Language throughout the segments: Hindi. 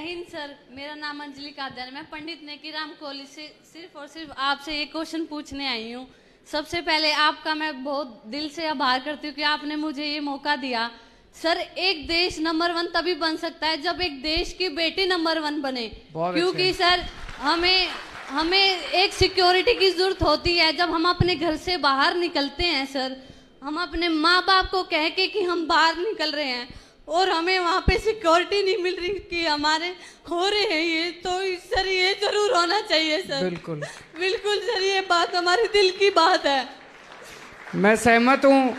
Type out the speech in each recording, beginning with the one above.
जय हिंद सर, मेरा नाम अंजलि कादर है। मैं पंडित नेकीराम कॉलेज से सिर्फ और सिर्फ आपसे एक क्वेश्चन पूछने आई हूँ। सबसे पहले आपका मैं बहुत दिल से आभार करती हूँ कि आपने मुझे ये मौका दिया। सर, एक देश नंबर 1 तभी बन सकता है जब एक देश की बेटी नंबर 1 बने। क्योंकि सर हमें एक सिक्योरिटी की जरूरत होती है जब हम अपने घर से बाहर निकलते हैं। सर, हम अपने माँ बाप को कह के कि हम बाहर निकल रहे हैं और हमें वहाँ पे सिक्योरिटी नहीं मिल रही कि हमारे हो रहे हैं ये, तो सर ये जरूर होना चाहिए सर। बिल्कुल बिल्कुल सर, ये बात हमारे दिल की बात है। मैं सहमत हूँ।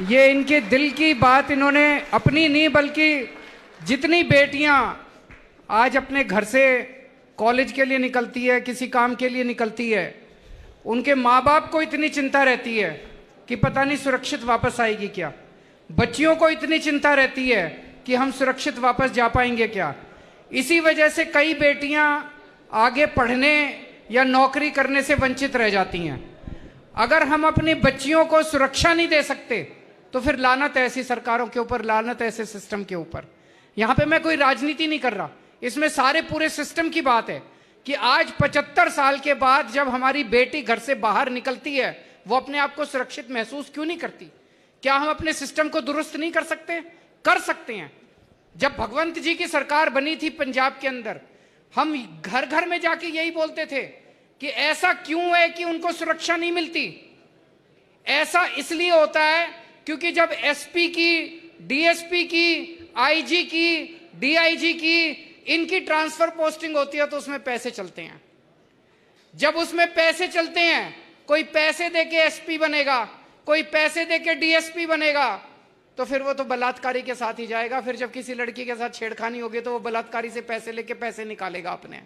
ये इनके दिल की बात इन्होंने अपनी नहीं बल्कि जितनी बेटियाँ आज अपने घर से कॉलेज के लिए निकलती है, किसी काम के लिए निकलती है, उनके माँ बाप को इतनी चिंता रहती है कि पता नहीं सुरक्षित वापस आएगी क्या। बच्चियों को इतनी चिंता रहती है कि हम सुरक्षित वापस जा पाएंगे क्या। इसी वजह से कई बेटियां आगे पढ़ने या नौकरी करने से वंचित रह जाती हैं। अगर हम अपनी बच्चियों को सुरक्षा नहीं दे सकते तो फिर लानत है ऐसी सरकारों के ऊपर, लानत है ऐसे सिस्टम के ऊपर। यहां पे मैं कोई राजनीति नहीं कर रहा, इसमें सारे पूरे सिस्टम की बात है कि आज 75 साल के बाद जब हमारी बेटी घर से बाहर निकलती है वो अपने आप को सुरक्षित महसूस क्यों नहीं करती। क्या हम अपने सिस्टम को दुरुस्त नहीं कर सकते? कर सकते हैं। जब भगवंत जी की सरकार बनी थी पंजाब के अंदर, हम घर घर में जाके यही बोलते थे कि ऐसा क्यों है कि उनको सुरक्षा नहीं मिलती। ऐसा इसलिए होता है क्योंकि जब एसपी की, डीएसपी की, आईजी की, डीआईजी की, इनकी ट्रांसफर पोस्टिंग होती है तो उसमें पैसे चलते हैं। जब उसमें पैसे चलते हैं, कोई पैसे देके एसपी बनेगा, कोई पैसे देके डीएसपी बनेगा, तो फिर वो तो बलात्कारी के साथ ही जाएगा। फिर जब किसी लड़की के साथ छेड़खानी होगी तो वो बलात्कारी से पैसे लेके पैसे निकालेगा अपने।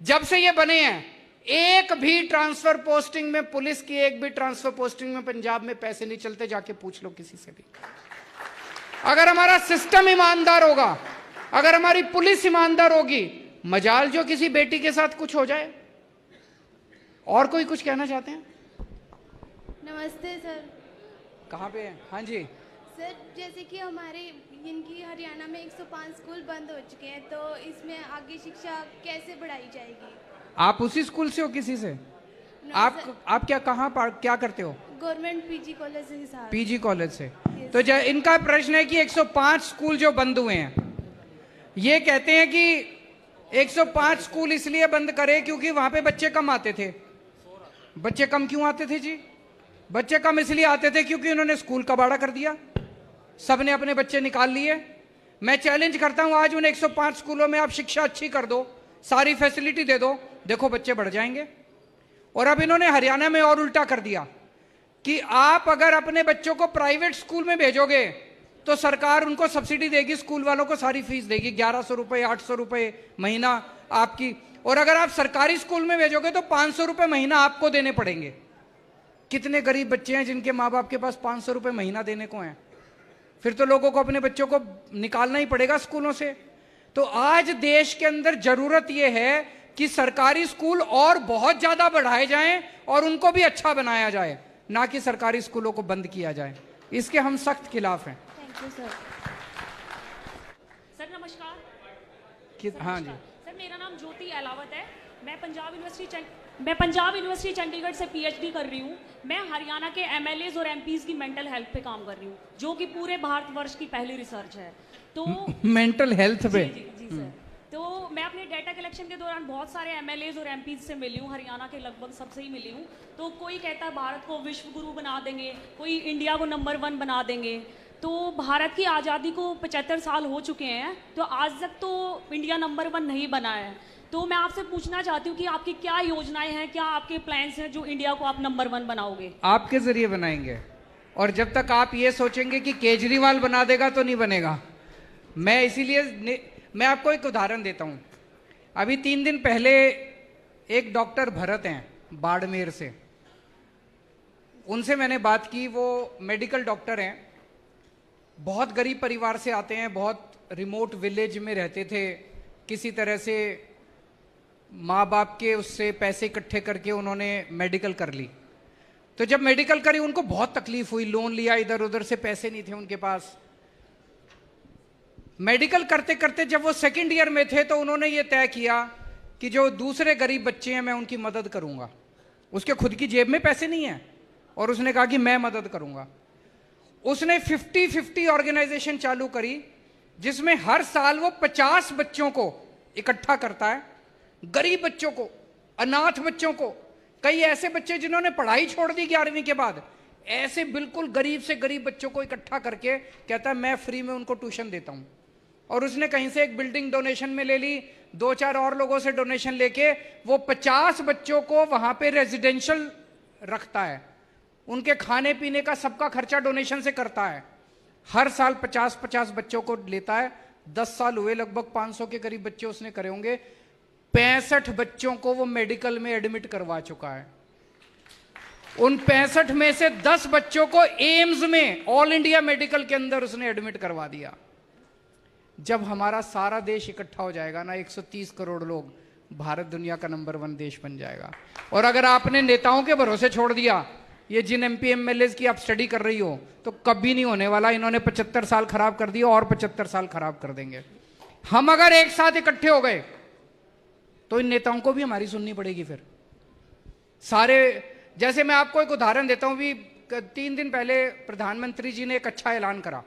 जब से ये बने हैं, एक भी ट्रांसफर पोस्टिंग में, पुलिस की एक भी ट्रांसफर पोस्टिंग में पंजाब में पैसे नहीं चलते। जाके पूछ लो किसी से भी। अगर हमारा सिस्टम ईमानदार होगा, अगर हमारी पुलिस ईमानदार होगी, मजाल जो किसी बेटी के साथ कुछ हो जाए। और कोई कुछ कहना चाहते हैं? नमस्ते सर। कहाँ पे हैं? हाँ जी सर, जैसे कि हमारे इनकी हरियाणा में 105 स्कूल बंद हो चुके हैं, तो इसमें आगे शिक्षा कैसे बढ़ाई जाएगी? आप उसी स्कूल से हो किसी से? आप क्या कहाँ क्या करते हो? गवर्नमेंट पीजी कॉलेज से हिसार। पीजी कॉलेज से। तो इनका प्रश्न है कि 105 स्कूल जो बंद हुए हैं, ये कहते हैं कि 105 स्कूल इसलिए बंद करे क्योंकि वहां पे बच्चे कम आते थे। बच्चे कम क्यों आते थे जी? बच्चे कम इसलिए आते थे क्योंकि उन्होंने स्कूल कबाड़ा कर दिया, सबने अपने बच्चे निकाल लिए। मैं चैलेंज करता हूं, आज उन 105 स्कूलों में आप शिक्षा अच्छी कर दो, सारी फैसिलिटी दे दो, देखो बच्चे बढ़ जाएंगे। और अब इन्होंने हरियाणा में और उल्टा कर दिया कि आप अगर अपने बच्चों को प्राइवेट स्कूल में भेजोगे तो सरकार उनको सब्सिडी देगी, स्कूल वालों को सारी फीस देगी, 1100 रुपए, 800 रुपए महीना आपकी। और अगर आप सरकारी स्कूल में भेजोगे तो 500 रुपए महीना आपको देने पड़ेंगे। कितने गरीब बच्चे हैं जिनके माँ बाप के पास 500 रुपए महीना देने को हैं? फिर तो लोगों को अपने बच्चों को निकालना ही पड़ेगा स्कूलों से। तो आज देश के अंदर जरूरत यह है कि सरकारी स्कूल और बहुत ज्यादा बढ़ाए जाएं और उनको भी अच्छा बनाया जाए, ना कि सरकारी स्कूलों को बंद किया जाए। इसके हम सख्त खिलाफ हैं। Thank you sir. सर नमस्कार। हाँ जी सर, मेरा नाम ज्योति अहलावत है। मैं पंजाब यूनिवर्सिटी चंडीगढ़ से पीएचडी कर रही हूँ। मैं हरियाणा के एमएलएज और एमपीज की मेंटल हेल्थ पे काम कर रही हूँ, जो कि पूरे भारतवर्ष की पहली रिसर्च है। तो मेंटल हेल्थ पे जी सर। तो मैं अपने डेटा कलेक्शन के दौरान बहुत सारे एमएलएज और एमपीज से मिली हूँ, हरियाणा के लगभग सबसे ही मिली हूँ। तो कोई कहता है भारत को विश्व गुरु बना देंगे, कोई इंडिया को नंबर 1 बना देंगे। तो भारत की आज़ादी को 75 साल हो चुके हैं, तो आज तक तो इंडिया नंबर 1 नहीं बना है। तो मैं आपसे पूछना चाहती हूँ कि आपकी क्या योजनाएं हैं, क्या आपके प्लान्स हैं जो इंडिया को आप नंबर 1 बनाओगे? आपके जरिए बनाएंगे। और जब तक आप ये सोचेंगे कि केजरीवाल बना देगा तो नहीं बनेगा। मैं इसीलिए मैं आपको एक उदाहरण देता हूँ। अभी 3 दिन पहले एक डॉक्टर भरत हैं बाड़मेर से, उनसे मैंने बात की। वो मेडिकल डॉक्टर हैं, बहुत गरीब परिवार से आते हैं, बहुत रिमोट विलेज में रहते थे। किसी तरह से माँ बाप के उससे पैसे इकट्ठे करके उन्होंने मेडिकल कर ली। तो जब मेडिकल करी उनको बहुत तकलीफ हुई, लोन लिया, इधर उधर से पैसे नहीं थे उनके पास। मेडिकल करते करते जब वो सेकंड ईयर में थे तो उन्होंने ये तय किया कि जो दूसरे गरीब बच्चे हैं मैं उनकी मदद करूंगा। उसके खुद की जेब में पैसे नहीं है और उसने कहा कि मैं मदद करूंगा। उसने 50-50 ऑर्गेनाइजेशन चालू करी जिसमें हर साल वो 50 बच्चों को इकट्ठा करता है, गरीब बच्चों को, अनाथ बच्चों को, कई ऐसे बच्चे जिन्होंने पढ़ाई छोड़ दी 11वीं के बाद, ऐसे बिल्कुल गरीब से गरीब बच्चों को इकट्ठा करके कहता है मैं फ्री में उनको ट्यूशन देता हूं। और उसने कहीं से एक बिल्डिंग डोनेशन में ले ली, 2-4 और लोगों से डोनेशन लेके वो 50 बच्चों को वहां पे रेजिडेंशियल रखता है, उनके खाने पीने का सबका खर्चा डोनेशन से करता है। हर साल 50-50 बच्चों को लेता है। 10 साल हुए, लगभग 500 के करीब बच्चे उसने करे होंगे। 65 बच्चों को वो मेडिकल में एडमिट करवा चुका है। उन 65 में से 10 बच्चों को एम्स में, ऑल इंडिया मेडिकल के अंदर उसने एडमिट करवा दिया। जब हमारा सारा देश इकट्ठा हो जाएगा ना, 130 करोड़ लोग, भारत दुनिया का नंबर 1 देश बन जाएगा। और अगर आपने नेताओं के भरोसे छोड़ दिया, ये जिन MP MLAs की आप स्टडी कर रही हो, तो कभी नहीं होने वाला। इन्होंने 75 साल खराब कर दिए और 75 साल खराब कर देंगे। हम अगर एक साथ इकट्ठे हो गए तो इन नेताओं को भी हमारी सुननी पड़ेगी। फिर सारे, जैसे मैं आपको एक उदाहरण देता हूं, भी 3 दिन पहले प्रधानमंत्री जी ने एक अच्छा ऐलान करा।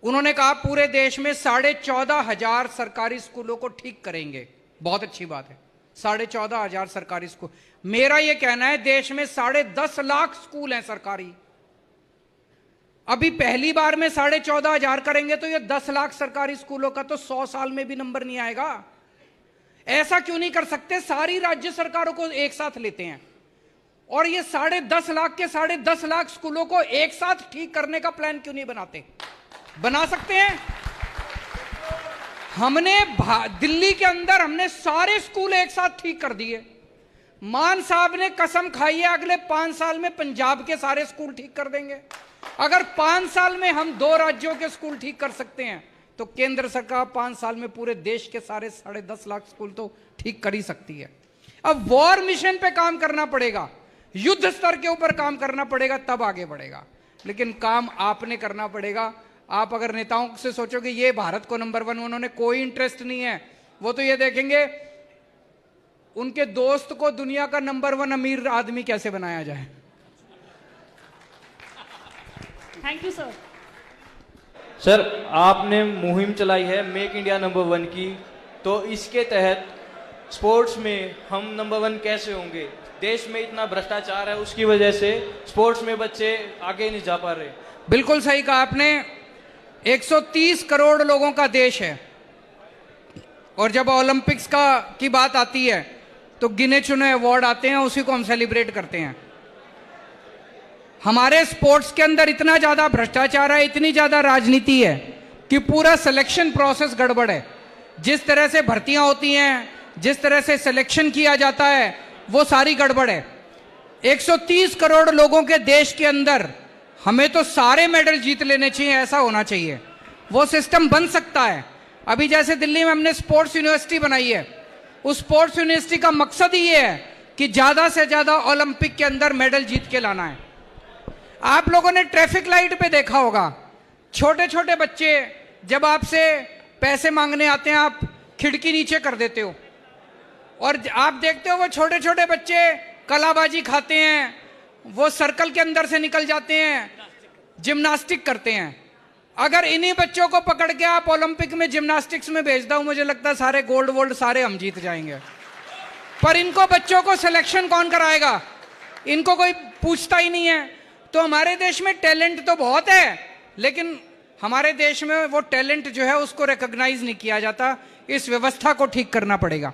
उन्होंने कहा पूरे देश में 14,500 सरकारी स्कूलों को ठीक करेंगे। बहुत अच्छी बात है, 14,500 सरकारी स्कूल। मेरा यह कहना है देश में 10.5 लाख स्कूल हैं सरकारी। अभी पहली बार में 14,500 करेंगे तो ये 10 लाख सरकारी स्कूलों का तो 100 साल में भी नंबर नहीं आएगा। ऐसा क्यों नहीं कर सकते? सारी राज्य सरकारों को एक साथ लेते हैं और ये 10.5 लाख के 10.5 लाख स्कूलों को एक साथ ठीक करने का प्लान क्यों नहीं बनाते? बना सकते हैं। हमने दिल्ली के अंदर हमने सारे स्कूल एक साथ ठीक कर दिए। मान साहब ने कसम खाई है अगले 5 साल में पंजाब के सारे स्कूल ठीक कर देंगे। अगर 5 साल में हम 2 राज्यों के स्कूल ठीक कर सकते हैं तो केंद्र सरकार 5 साल में पूरे देश के सारे 10.5 लाख स्कूल तो ठीक कर ही सकती है। अब वॉर मिशन पे काम करना पड़ेगा, युद्ध स्तर के ऊपर काम करना पड़ेगा, तब आगे बढ़ेगा। लेकिन काम आपने करना पड़ेगा। आप अगर नेताओं से सोचोगे ये भारत को नंबर 1, उन्होंने कोई इंटरेस्ट नहीं है। वो तो ये देखेंगे उनके दोस्त को दुनिया का नंबर 1 अमीर आदमी कैसे बनाया जाए। Thank you sir. सर, आपने मुहिम चलाई है मेक इंडिया नंबर 1 की, तो इसके तहत स्पोर्ट्स में हम नंबर 1 कैसे होंगे? देश में इतना भ्रष्टाचार है, उसकी वजह से स्पोर्ट्स में बच्चे आगे नहीं जा पा रहे। बिल्कुल सही कहा आपने। 130 करोड़ लोगों का देश है और जब ओलंपिक्स की बात आती है तो गिने चुने अवार्ड आते हैं, उसी को हम सेलिब्रेट करते हैं। हमारे स्पोर्ट्स के अंदर इतना ज्यादा भ्रष्टाचार है, इतनी ज्यादा राजनीति है कि पूरा सिलेक्शन प्रोसेस गड़बड़ है। जिस तरह से भर्तियां होती हैं, जिस तरह से सिलेक्शन किया जाता है, वो सारी गड़बड़ है। 130 करोड़ लोगों के देश के अंदर हमें तो सारे मेडल जीत लेने चाहिए, ऐसा होना चाहिए। वो सिस्टम बन सकता है। अभी जैसे दिल्ली में हमने स्पोर्ट्स यूनिवर्सिटी बनाई है, उस स्पोर्ट्स यूनिवर्सिटी का मकसद ही ये है कि ज्यादा से ज्यादा ओलंपिक के अंदर मेडल जीत के लाना है। आप लोगों ने ट्रैफिक लाइट पे देखा होगा, छोटे छोटे बच्चे जब आपसे पैसे मांगने आते हैं, आप खिड़की नीचे कर देते हो और आप देखते हो वो छोटे छोटे बच्चे कलाबाजी खाते हैं, वो सर्कल के अंदर से निकल जाते हैं, जिम्नास्टिक करते हैं। अगर इन्हीं बच्चों को पकड़ के आप ओलंपिक में जिम्नास्टिक्स में भेज दो, मुझे लगता है सारे गोल्ड वोल्ड सारे हम जीत जाएंगे। पर इनको बच्चों को सिलेक्शन कौन कराएगा? इनको कोई पूछता ही नहीं है। तो हमारे देश में टैलेंट तो बहुत है, लेकिन हमारे देश में वो टैलेंट जो है उसको रिकॉग्नाइज नहीं किया जाता। इस व्यवस्था को ठीक करना पड़ेगा।